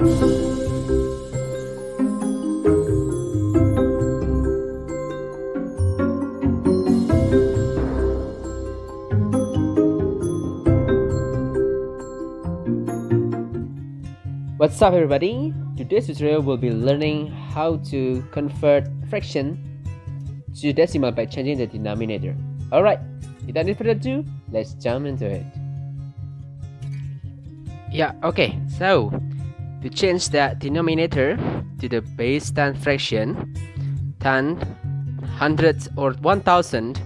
What's up everybody? Today's tutorial will be learning how to convert fraction to decimal by changing the denominator. Alright, without any further ado, let's jump into it. Okay, so to change that denominator to the base 10 fraction, 10, hundreds or 1000,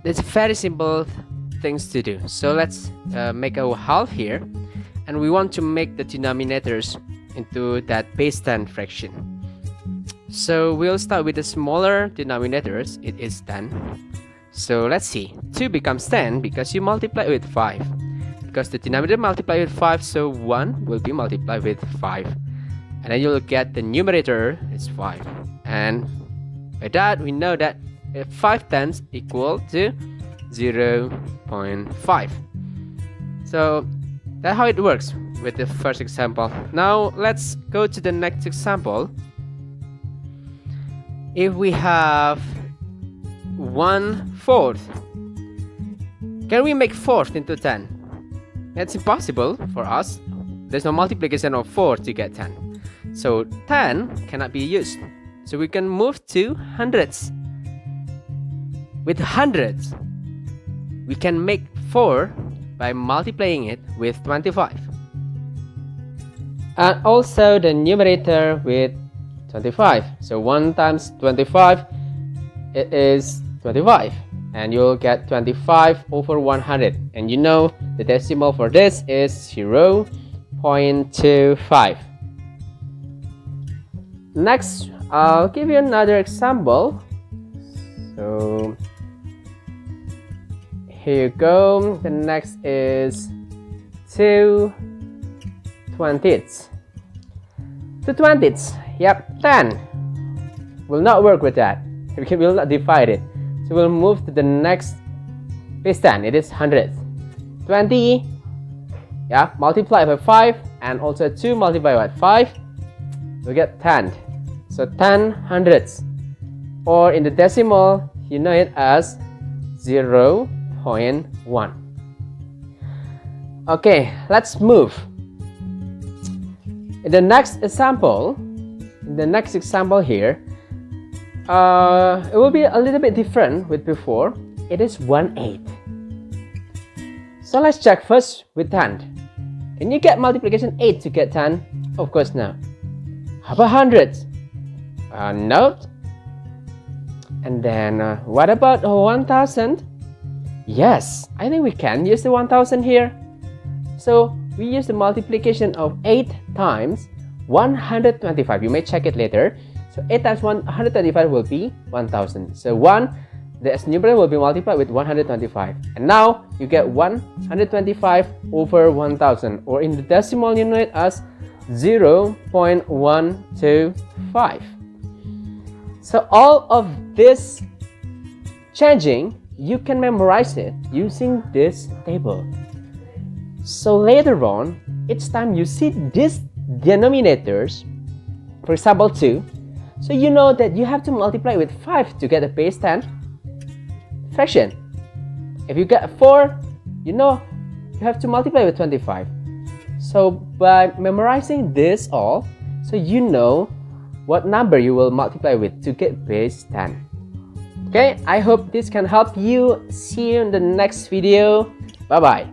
there's very simple things to do. So let's make a half here. And we want to make the denominators into that base 10 fraction. So we'll start with the smaller denominators. It is 10. So let's see. 2 becomes 10 because you multiply with 5. Because the denominator multiplied with 5, so 1 will be multiplied with 5. And then you'll get the numerator is 5. And by that, we know that 5 tenths equal to 0.5. So that's how it works with the first example. Now let's go to the next example. If we have 1/4, can we make 4 into 10? That's impossible for us. There's no multiplication of 4 to get 10. So 10 cannot be used. So we can move to hundreds. With hundreds, we can make 4 by multiplying it with 25. And also the numerator with 25. So 1 times 25, it is 25. And you'll get 25 over 100. And you know the decimal for this is 0.25. Next, I'll give you another example. So here you go. The next is 2 20ths. 2 20ths. Yep, 10 will not work with that. We will not divide it. So we'll move to the next base 10. It is hundredths. 20, yeah, multiply by 5, and also 2 multiplied by 5. We get 10. So 10 hundredths. Or in the decimal, you know it as 0.1. Okay, let's move. In the next example here, it will be a little bit different with before. It is 1/8. So let's check first with 10. Can you get multiplication 8 to get 10? Of course no. How about hundreds? No. And then what about 1000? Yes, I think we can use the 1000 here. So we use the multiplication of 8 times 125. You may check it later. So 8 times 125 will be 1000. So the numerator will be multiplied with 125. And now you get 125 over 1000. Or in the decimal, you know it as 0.125. So all of this changing, you can memorize it using this table. So later on, each time you see these denominators, for example 2, so you know that you have to multiply with 5 to get a base 10 fraction. If you get 4, you know you have to multiply with 25. So by memorizing this all, so you know what number you will multiply with to get base 10. Okay, I hope this can help you. See you in the next video. Bye bye.